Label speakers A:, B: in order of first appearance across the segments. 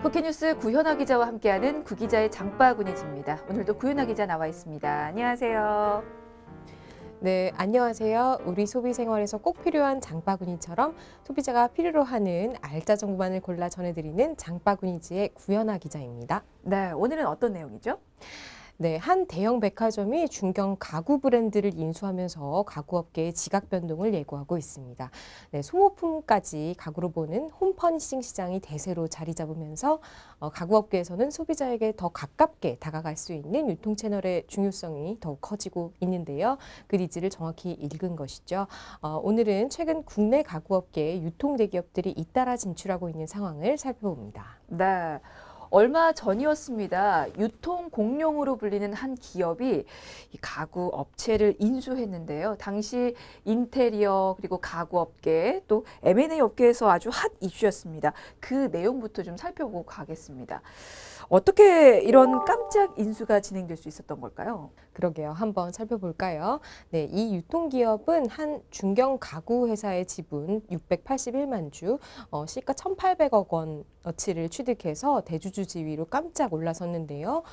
A: 포켓뉴스 구현아 기자와 함께하는 구기자의 장바구니집니다. 오늘도 구현아 기자 나와 있습니다. 안녕하세요.
B: 네, 안녕하세요. 우리 소비 생활에서 꼭 필요한 장바구니처럼 소비자가 필요로 하는 알짜 정보만을 골라 전해드리는 장바구니지의 구현아 기자입니다.
A: 네, 오늘은 어떤 내용이죠?
B: 네, 한 대형 백화점이 중견 가구 브랜드를 인수하면서 가구업계의 지각 변동을 예고하고 있습니다. 네, 소모품까지 가구로 보는 홈퍼니싱 시장이 대세로 자리 잡으면서 가구업계에서는 소비자에게 더 가깝게 다가갈 수 있는 유통 채널의 중요성이 더욱 커지고 있는데요. 그 니즈를 정확히 읽은 것이죠. 오늘은 최근 국내 가구업계의 유통 대기업들이 잇따라 진출하고 있는 상황을 살펴봅니다.
A: 네. 얼마 전이었습니다. 유통 공룡으로 불리는 한 기업이 이 가구 업체를 인수했는데요. 당시 인테리어 그리고 가구 업계 또 M&A 업계에서 아주 핫 이슈였습니다. 그 내용부터 좀 살펴보고 가겠습니다. 어떻게 이런 깜짝 인수가 진행될 수 있었던 걸까요?
B: 그러게요. 한번 살펴볼까요? 네, 이 유통기업은 한 중견 가구 회사의 지분 681만 주, 시가 1,800억 원어치를 취득해서 대주주 지위로 깜짝 올라섰는데요.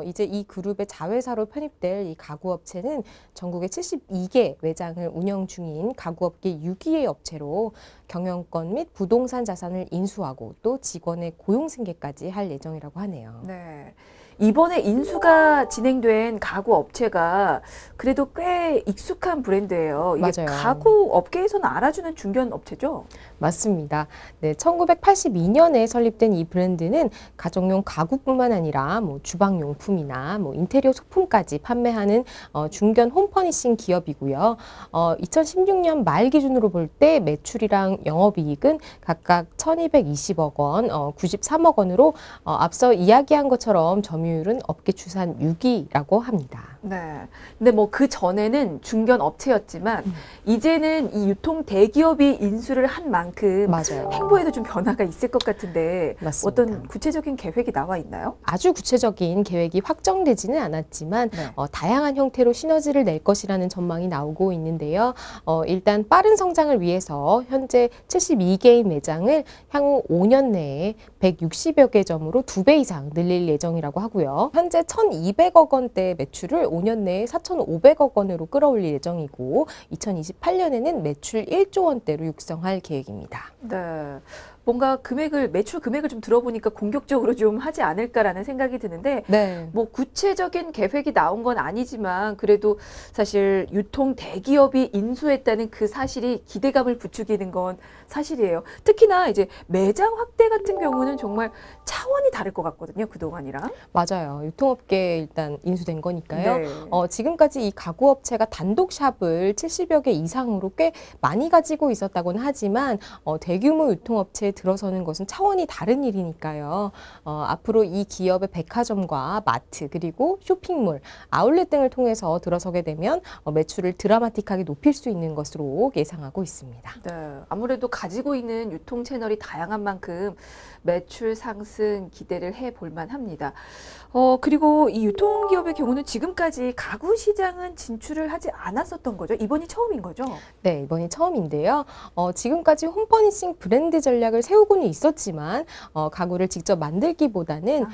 B: 이제 이 그룹의 자회사로 편입될 이 가구업체는 전국에 72개 매장을 운영 중인 가구업계 6위의 업체로 경영권 및 부동산 자산을 인수하고 또 직원의 고용 승계까지 할 예정이라고 하네요.
A: 네. 이번에 인수가 진행된 가구 업체가 그래도 꽤 익숙한 브랜드예요. 이게
B: 맞아요.
A: 가구 업계에서는 알아주는 중견 업체죠?
B: 맞습니다. 네, 1982년에 설립된 이 브랜드는 가정용 가구뿐만 아니라 주방용품이나 인테리어 소품까지 판매하는 중견 홈퍼니싱 기업이고요. 2016년 말 기준으로 볼 때 매출이랑 영업이익은 각각 1,220억 원, 93억 원으로 앞서 이야기한 것처럼 점유율은 업계 추산 6위라고 합니다.
A: 네. 근데 뭐 그 전에는 중견 업체였지만 이제는 이 유통 대기업이 인수를 한 만큼
B: 맞아요.
A: 행보에도 좀 변화가 있을 것 같은데
B: 맞습니다.
A: 어떤 구체적인 계획이 나와 있나요?
B: 아주 구체적인 계획이 확정되지는 않았지만
A: 네.
B: 다양한 형태로 시너지를 낼 것이라는 전망이 나오고 있는데요. 일단 빠른 성장을 위해서 현재 72개의 매장을 향후 5년 내에 160여 개 점으로 2배 이상 늘릴 예정이라고 하고요. 현재 1,200억 원대 매출을 5년 내에 4,500억 원으로 끌어올릴 예정이고 2028년에는 매출 1조 원대로 육성할 계획입니다.
A: 네. 뭔가 매출 금액을 좀 들어보니까 공격적으로 좀 하지 않을까라는 생각이 드는데
B: 네.
A: 뭐 구체적인 계획이 나온 건 아니지만 그래도 사실 유통 대기업이 인수했다는 그 사실이 기대감을 부추기는 건 사실이에요. 특히나 이제 매장 확대 같은 경우는 정말 차원이 다를 것 같거든요. 그동안이랑.
B: 맞아요. 유통업계에 일단 인수된 거니까요.
A: 네.
B: 지금까지 이 가구업체가 단독 샵을 70여 개 이상으로 꽤 많이 가지고 있었다고는 하지만 대규모 유통업체에 들어서는 것은 차원이 다른 일이니까요. 앞으로 이 기업의 백화점과 마트 그리고 쇼핑몰, 아울렛 등을 통해서 들어서게 되면 매출을 드라마틱하게 높일 수 있는 것으로 예상하고 있습니다.
A: 네, 아무래도 가지고 있는 유통 채널이 다양한 만큼 매출 상승 기대를 해볼 만합니다. 그리고 이 유통기업의 경우는 지금까지 가구 시장은 진출을 하지 않았었던 거죠? 이번이 처음인 거죠?
B: 네, 이번이 처음인데요. 지금까지 홈퍼니싱 브랜드 전략을 세우고는 있었지만 가구를 직접 만들기보다는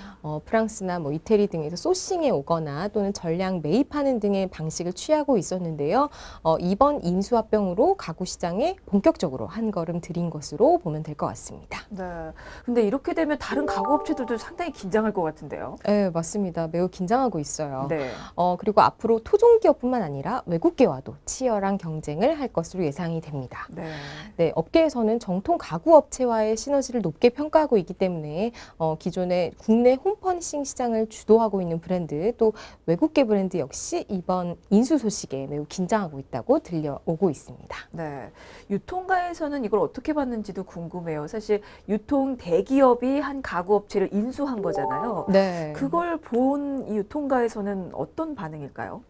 B: 프랑스나 이태리 등에서 소싱해 오거나 또는 전량 매입하는 등의 방식을 취하고 있었는데요. 이번 인수합병으로 가구 시장에 본격적으로 한 걸음 들인 것으로 보면 될 것 같습니다.
A: 네. 근데 이렇게 되면 다른 가구 업체들도 상당히 긴장할 것 같은데요?
B: 네, 맞습니다. 매우 긴장하고 있어요.
A: 네.
B: 그리고 앞으로 토종기업뿐만 아니라 외국계와도 치열한 경쟁을 할 것으로 예상이 됩니다.
A: 네.
B: 네, 업계에서는 정통 가구 업체와의 시너지를 높게 평가하고 있기 때문에 기존의 국내 홈퍼니싱 시장을 주도하고 있는 브랜드 또 외국계 브랜드 역시 이번 인수 소식에 매우 긴장하고 있다고 들려오고 있습니다.
A: 네. 유통가에서는 이걸 어떻게 봤는지도 궁금해요. 사실 유통 대기업이 한 가구 업체를 인수한 거잖아요.
B: 네.
A: 그걸 본 이 유통가에서는 어떤 반응일까요?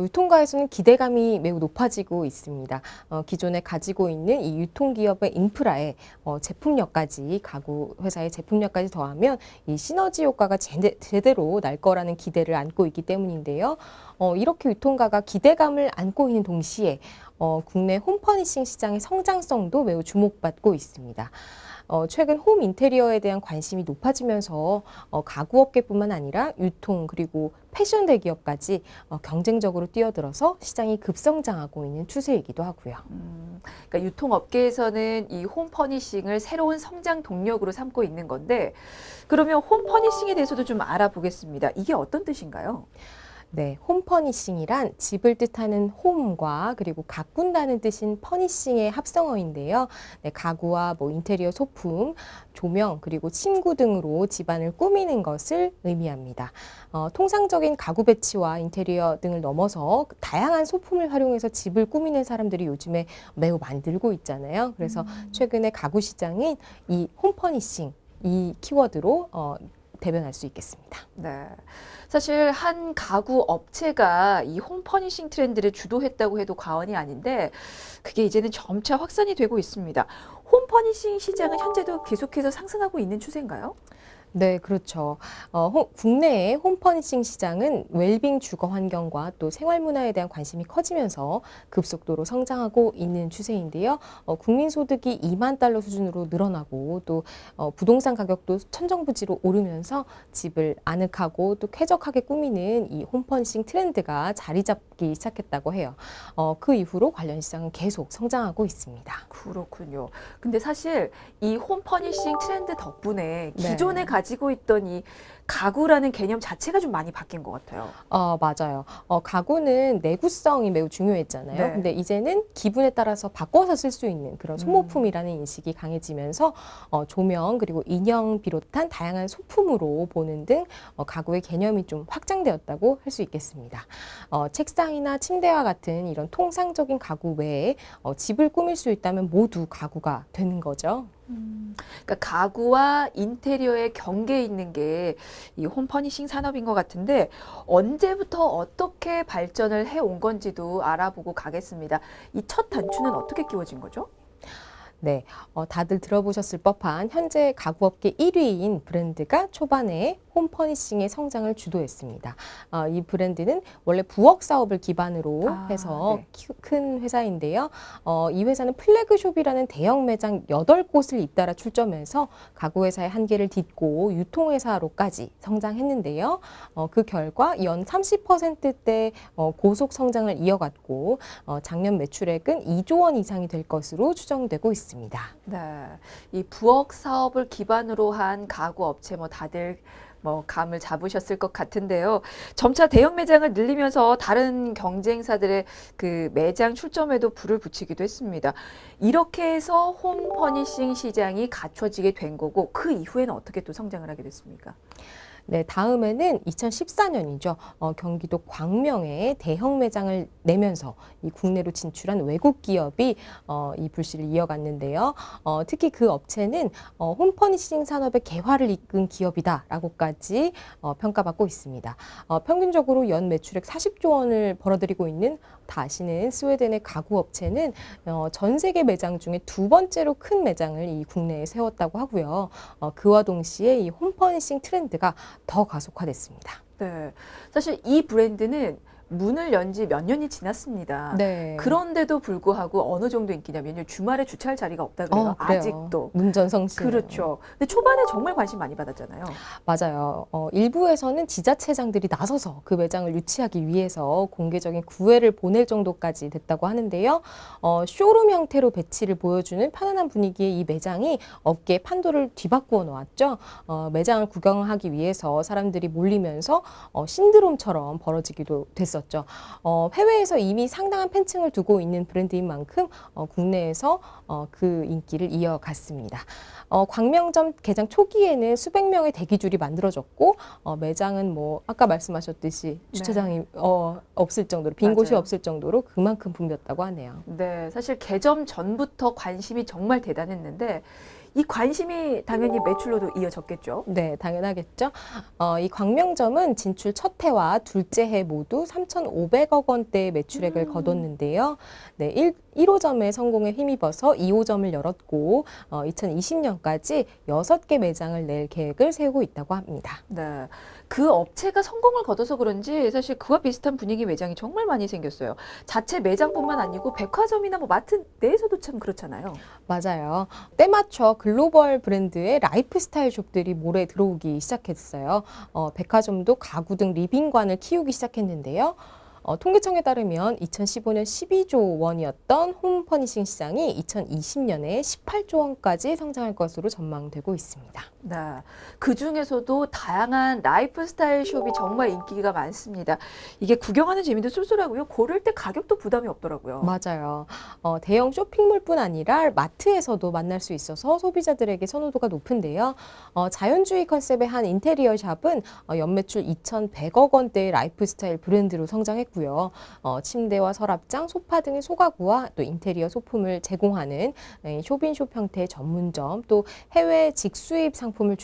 B: 유통가에서는 기대감이 매우 높아지고 있습니다. 기존에 가지고 있는 이 유통기업의 인프라에 제품력까지 가구 회사의 제품력까지 더하면 이 시너지 효과가 제대로 날 거라는 기대를 안고 있기 때문인데요. 이렇게 유통가가 기대감을 안고 있는 동시에 국내 홈퍼니싱 시장의 성장성도 매우 주목받고 있습니다. 최근 홈 인테리어에 대한 관심이 높아지면서 가구업계뿐만 아니라 유통 그리고 패션 대기업까지 경쟁적으로 뛰어들어서 시장이 급성장하고 있는 추세이기도 하고요.
A: 그러니까 유통업계에서는 이 홈 퍼니싱을 새로운 성장 동력으로 삼고 있는 건데 그러면 홈 퍼니싱에 대해서도 좀 알아보겠습니다. 이게 어떤 뜻인가요?
B: 네, 홈 퍼니싱이란 집을 뜻하는 홈과 그리고 가꾼다는 뜻인 퍼니싱의 합성어인데요. 네, 가구와 인테리어 소품, 조명 그리고 침구 등으로 집안을 꾸미는 것을 의미합니다. 통상적인 가구 배치와 인테리어 등을 넘어서 다양한 소품을 활용해서 집을 꾸미는 사람들이 요즘에 매우 많이 늘고 있잖아요. 그래서 최근에 가구 시장인 이 홈 퍼니싱 이 키워드로 대변할 수 있겠습니다.
A: 네. 사실 한 가구 업체가 이 홈 퍼니싱 트렌드를 주도했다고 해도 과언이 아닌데 그게 이제는 점차 확산이 되고 있습니다. 홈 퍼니싱 시장은 현재도 계속해서 상승하고 있는 추세인가요?
B: 네, 그렇죠. 국내의 홈퍼니싱 시장은 웰빙 주거 환경과 또 생활 문화에 대한 관심이 커지면서 급속도로 성장하고 있는 추세인데요. 국민 소득이 2만 달러 수준으로 늘어나고 또 부동산 가격도 천정부지로 오르면서 집을 아늑하고 또 쾌적하게 꾸미는 이 홈퍼니싱 트렌드가 자리 잡기 시작했다고 해요. 그 이후로 관련 시장은 계속 성장하고 있습니다.
A: 그렇군요. 근데 사실 이 홈 퍼니싱 트렌드 덕분에
B: 네.
A: 기존에 가지고 있던 이 가구라는 개념 자체가 좀 많이 바뀐 것 같아요.
B: 맞아요. 가구는 내구성이 매우 중요했잖아요.
A: 네.
B: 근데 이제는 기분에 따라서 바꿔서 쓸 수 있는 그런 소모품이라는 인식이 강해지면서 조명 그리고 인형 비롯한 다양한 소품으로 보는 등 가구의 개념이 좀 확장되었다고 할 수 있겠습니다. 책상이나 침대와 같은 이런 통상적인 가구 외에 집을 꾸밀 수 있다면 모두 가구가 되는 거죠.
A: 그러니까 가구와 인테리어의 경계에 있는 게 이 홈 퍼니싱 산업인 것 같은데 언제부터 어떻게 발전을 해 온 건지도 알아보고 가겠습니다. 이 첫 단추는 어떻게 끼워진 거죠?
B: 네, 다들 들어보셨을 법한 현재 가구업계 1위인 브랜드가 초반에 홈 퍼니싱의 성장을 주도했습니다. 이 브랜드는 원래 부엌 사업을 기반으로 해서
A: 네.
B: 큰 회사인데요. 이 회사는 플래그숍이라는 대형 매장 8곳을 잇따라 출점해서 가구 회사의 한계를 딛고 유통회사로까지 성장했는데요. 그 결과 연 30%대 고속 성장을 이어갔고 작년 매출액은 2조 원 이상이 될 것으로 추정되고 있습니다.
A: 네. 이 부엌 사업을 기반으로 한 가구 업체 다들 감을 잡으셨을 것 같은데요. 점차 대형 매장을 늘리면서 다른 경쟁사들의 그 매장 출점에도 불을 붙이기도 했습니다. 이렇게 해서 홈 퍼니싱 시장이 갖춰지게 된 거고 그 이후에는 어떻게 또 성장을 하게 됐습니까?
B: 네, 다음에는 2014년이죠. 경기도 광명에 대형 매장을 내면서 이 국내로 진출한 외국 기업이 이 불씨를 이어갔는데요. 특히 그 업체는 홈퍼니싱 산업의 개화를 이끈 기업이다라고까지 평가받고 있습니다. 평균적으로 연 매출액 40조 원을 벌어들이고 있는 다 아시는 스웨덴의 가구 업체는 전 세계 매장 중에 두 번째로 큰 매장을 이 국내에 세웠다고 하고요. 그와 동시에 이 홈퍼니싱 트렌드가 더 가속화됐습니다.
A: 네. 사실 이 브랜드는 문을 연 지 몇 년이 지났습니다.
B: 네.
A: 그런데도 불구하고 어느 정도 인기냐면요. 주말에 주차할 자리가 없다 그래요.
B: 그래요.
A: 아직도.
B: 문전성시.
A: 그렇죠. 근데 초반에 정말 관심 많이 받았잖아요.
B: 맞아요. 일부에서는 지자체장들이 나서서 그 매장을 유치하기 위해서 공개적인 구애를 보낼 정도까지 됐다고 하는데요. 쇼룸 형태로 배치를 보여주는 편안한 분위기의 이 매장이 업계의 판도를 뒤바꾸어 놓았죠. 매장을 구경하기 위해서 사람들이 몰리면서 신드롬처럼 벌어지기도 됐었죠. 해외에서 이미 상당한 팬층을 두고 있는 브랜드인 만큼 국내에서 그 인기를 이어갔습니다. 광명점 개장 초기에는 수백 명의 대기줄이 만들어졌고 매장은 아까 말씀하셨듯이 주차장이 없을 정도로 빈 곳이
A: 맞아요.
B: 없을 정도로 그만큼 붐볐다고 하네요.
A: 네, 사실 개점 전부터 관심이 정말 대단했는데 이 관심이 당연히 매출로도 이어졌겠죠.
B: 네, 당연하겠죠. 이 광명점은 진출 첫 해와 둘째 해 모두 3,500억 원대의 매출액을 거뒀는데요. 네, 1호점의 성공에 힘입어서 2호점을 열었고 2020년까지 6개 매장을 낼 계획을 세우고 있다고 합니다.
A: 네. 그 업체가 성공을 거둬서 그런지 사실 그와 비슷한 분위기 매장이 정말 많이 생겼어요. 자체 매장뿐만 아니고 백화점이나 뭐 마트 내에서도 참 그렇잖아요.
B: 맞아요. 때맞춰 글로벌 브랜드의 라이프스타일 숍들이 몰에 들어오기 시작했어요. 백화점도 가구 등 리빙관을 키우기 시작했는데요. 통계청에 따르면 2015년 12조 원이었던 홈 퍼니싱 시장이 2020년에 18조 원까지 성장할 것으로 전망되고 있습니다.
A: 네. 그 중에서도 다양한 라이프 스타일 숍이 정말 인기가 많습니다. 이게 구경하는 재미도 쏠쏠하고요. 고를 때 가격도 부담이 없더라고요.
B: 맞아요. 대형 쇼핑몰뿐 아니라 마트에서도 만날 수 있어서 소비자들에게 선호도가 높은데요. 자연주의 컨셉의 한 인테리어 샵은 연매출 2,100억 원대의 라이프스타일 브랜드로 성장했고요. 침대와 서랍장, 소파 등의 소가구와 또 인테리어 소품을 제공하는 쇼핑숍 형태의 전문점, 또 해외 직수입 상품을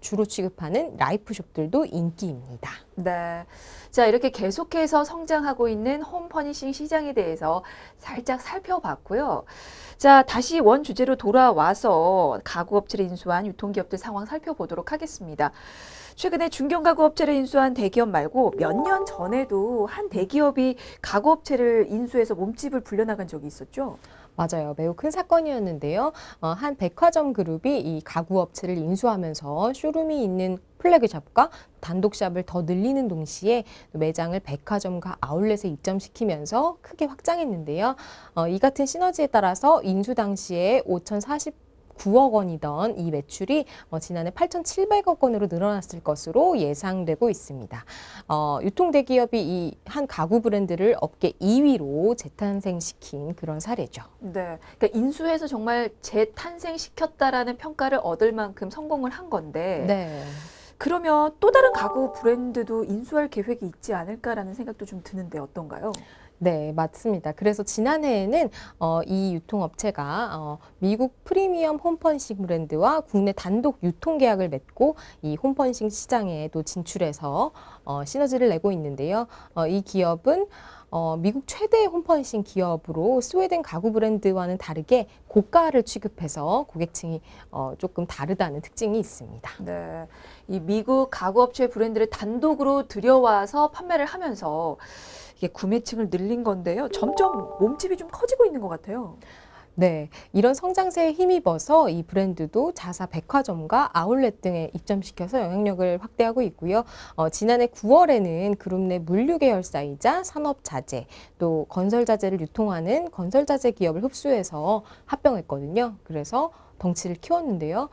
B: 주로 취급하는 라이프숍들도 인기입니다.
A: 네. 자, 이렇게 계속해서 성장하고 있는 홈 퍼니싱 시장에 대해서 살짝 살펴봤고요. 자, 다시 원 주제로 돌아와서 가구업체를 인수한 유통기업들 상황 살펴보도록 하겠습니다. 최근에 중견가구업체를 인수한 대기업 말고 몇 년 전에도 한 대기업이 가구업체를 인수해서 몸집을 불려나간 적이 있었죠?
B: 맞아요. 매우 큰 사건이었는데요. 한 백화점 그룹이 이 가구 업체를 인수하면서 쇼룸이 있는 플래그샵과 단독샵을 더 늘리는 동시에 매장을 백화점과 아울렛에 입점시키면서 크게 확장했는데요. 이 같은 시너지에 따라서 인수 당시에 5,049억 원이던 이 매출이 지난해 8,700억 원으로 늘어났을 것으로 예상되고 있습니다. 유통대기업이 이 한 가구 브랜드를 업계 2위로 재탄생시킨 그런 사례죠.
A: 네. 그러니까 인수해서 정말 재탄생시켰다라는 평가를 얻을 만큼 성공을 한 건데,
B: 네.
A: 그러면 또 다른 가구 브랜드도 인수할 계획이 있지 않을까라는 생각도 좀 드는데 어떤가요?
B: 네, 맞습니다. 그래서 지난해에는 이 유통업체가 미국 프리미엄 홈퍼니싱 브랜드와 국내 단독 유통 계약을 맺고 이 홈퍼니싱 시장에도 진출해서 시너지를 내고 있는데요. 이 기업은 미국 최대 홈퍼니싱 기업으로 스웨덴 가구 브랜드와는 다르게 고가를 취급해서 고객층이 조금 다르다는 특징이 있습니다.
A: 네. 이 미국 가구업체 브랜드를 단독으로 들여와서 판매를 하면서 이게 구매층을 늘린 건데요. 점점 몸집이 좀 커지고 있는 것 같아요.
B: 네, 이런 성장세에 힘입어서 이 브랜드도 자사 백화점과 아울렛 등에 입점시켜서 영향력을 확대하고 있고요. 지난해 9월에는 그룹 내 물류 계열사이자 산업자재, 또 건설자재를 유통하는 건설자재 기업을 흡수해서 합병했거든요. 그래서 덩치를 키웠는데요.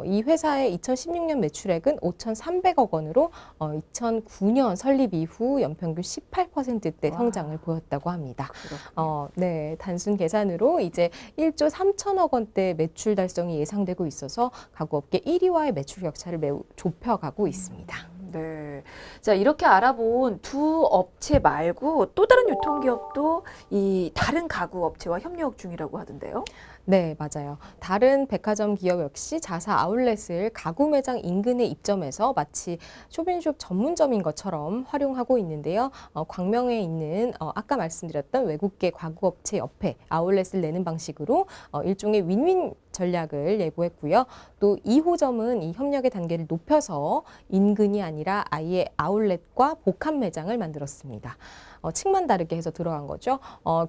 B: 이 회사의 2016년 매출액은 5,300억 원으로 2009년 설립 이후 연평균 18%대
A: 와.
B: 성장을 보였다고 합니다.
A: 그렇군요.
B: 네, 단순 계산으로 이제 1조 3천억 원대 매출 달성이 예상되고 있어서 가구업계 1위와의 매출 격차를 매우 좁혀가고 있습니다.
A: 네. 자, 이렇게 알아본 두 업체 말고 또 다른 유통기업도 이 다른 가구 업체와 협력 중이라고 하던데요.
B: 네, 맞아요. 다른 백화점 기업 역시 자사 아울렛을 가구 매장 인근에 입점해서 마치 쇼핑숍 전문점인 것처럼 활용하고 있는데요. 광명에 있는 아까 말씀드렸던 외국계 가구 업체 옆에 아울렛을 내는 방식으로 일종의 윈윈 전략을 예고했고요. 또 2호점은 이 협력의 단계를 높여서 인근이 아니라 아예 아울렛과 복합 매장을 만들었습니다. 층만 다르게 해서 들어간 거죠.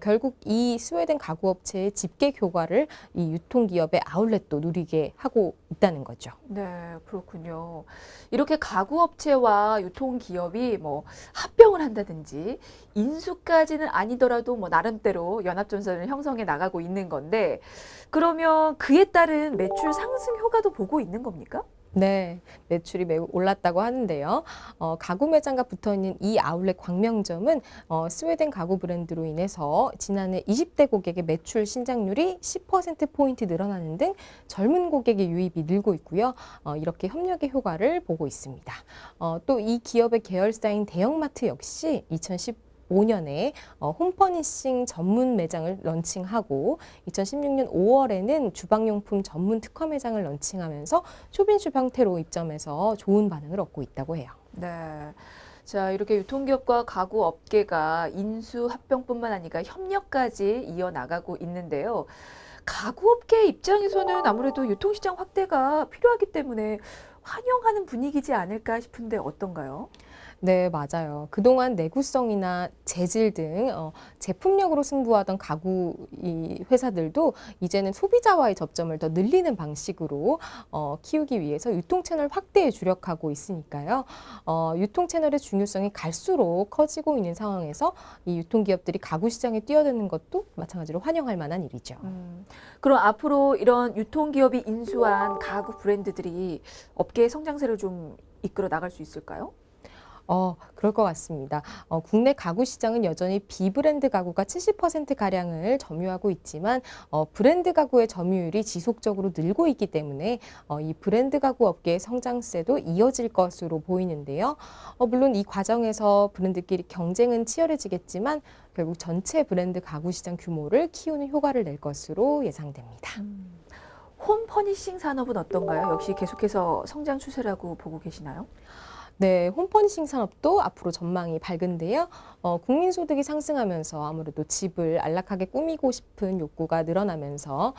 B: 결국 이 스웨덴 가구업체의 집계 효과를 이 유통기업의 아울렛도 누리게 하고 있다는 거죠.
A: 네, 그렇군요. 이렇게 가구업체와 유통기업이 뭐 합병을 한다든지 인수까지는 아니더라도 뭐 나름대로 연합전선을 형성해 나가고 있는 건데 그러면 그에 따른 매출 상승 효과도 보고 있는 겁니까?
B: 네, 매출이 매우 올랐다고 하는데요. 가구 매장과 붙어있는 이 아울렛 광명점은 스웨덴 가구 브랜드로 인해서 지난해 20대 고객의 매출 신장률이 10%포인트 늘어나는 등 젊은 고객의 유입이 늘고 있고요. 이렇게 협력의 효과를 보고 있습니다. 또 이 기업의 계열사인 대형마트 역시 2015년에 홈퍼니싱 전문 매장을 런칭하고 2016년 5월에는 주방용품 전문 특화 매장을 런칭하면서 쇼핑숍 형태로 입점해서 좋은 반응을 얻고 있다고 해요.
A: 네. 자, 이렇게 유통기업과 가구업계가 인수합병뿐만 아니라 협력까지 이어나가고 있는데요. 가구업계 입장에서는 아무래도 유통시장 확대가 필요하기 때문에 환영하는 분위기지 않을까 싶은데 어떤가요?
B: 네, 맞아요. 그동안 내구성이나 재질 등 제품력으로 승부하던 가구 이 회사들도 이제는 소비자와의 접점을 더 늘리는 방식으로 키우기 위해서 유통 채널 확대에 주력하고 있으니까요. 유통 채널의 중요성이 갈수록 커지고 있는 상황에서 이 유통기업들이 가구 시장에 뛰어드는 것도 마찬가지로 환영할 만한 일이죠.
A: 그럼 앞으로 이런 유통기업이 인수한 가구 브랜드들이 업계의 성장세를 좀 이끌어 나갈 수 있을까요?
B: 그럴 것 같습니다. 국내 가구 시장은 여전히 비브랜드 가구가 70%가량을 점유하고 있지만 브랜드 가구의 점유율이 지속적으로 늘고 있기 때문에 이 브랜드 가구 업계의 성장세도 이어질 것으로 보이는데요. 물론 이 과정에서 브랜드끼리 경쟁은 치열해지겠지만 결국 전체 브랜드 가구 시장 규모를 키우는 효과를 낼 것으로 예상됩니다.
A: 홈 퍼니싱 산업은 어떤가요? 역시 계속해서 성장 추세라고 보고 계시나요?
B: 네, 홈퍼니싱 산업도 앞으로 전망이 밝은데요. 국민 소득이 상승하면서 아무래도 집을 안락하게 꾸미고 싶은 욕구가 늘어나면서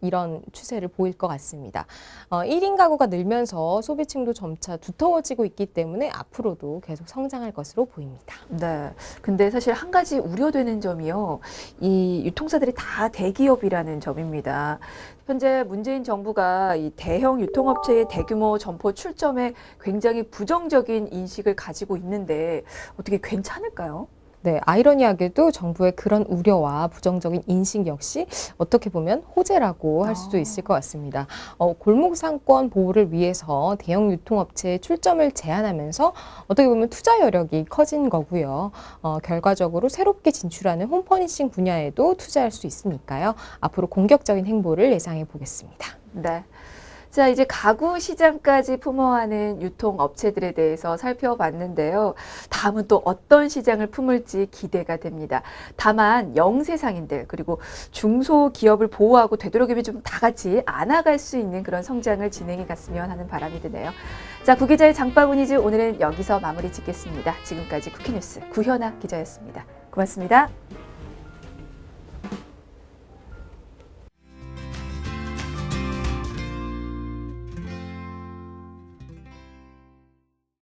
B: 이런 추세를 보일 것 같습니다. 1인 가구가 늘면서 소비층도 점차 두터워지고 있기 때문에 앞으로도 계속 성장할 것으로 보입니다.
A: 네. 근데 사실 한 가지 우려되는 점이요. 이 유통사들이 다 대기업이라는 점입니다. 현재 문재인 정부가 이 대형 유통업체의 대규모 점포 출점에 굉장히 부정적인 인식을 가지고 있는데 어떻게 괜찮을까요?
B: 네, 아이러니하게도 정부의 그런 우려와 부정적인 인식 역시 어떻게 보면 호재라고 할 수도 있을 것 같습니다. 골목 상권 보호를 위해서 대형 유통업체의 출점을 제한하면서 어떻게 보면 투자 여력이 커진 거고요. 결과적으로 새롭게 진출하는 홈퍼니싱 분야에도 투자할 수 있으니까요. 앞으로 공격적인 행보를 예상해 보겠습니다.
A: 네. 자, 이제 가구 시장까지 품어하는 유통업체들에 대해서 살펴봤는데요. 다음은 또 어떤 시장을 품을지 기대가 됩니다. 다만 영세상인들 그리고 중소기업을 보호하고 되도록이면 좀 다 같이 안아갈 수 있는 그런 성장을 진행해 갔으면 하는 바람이 드네요. 자, 구기자의 장바구니즈 오늘은 여기서 마무리 짓겠습니다. 지금까지 쿠키뉴스 구현아 기자였습니다. 고맙습니다.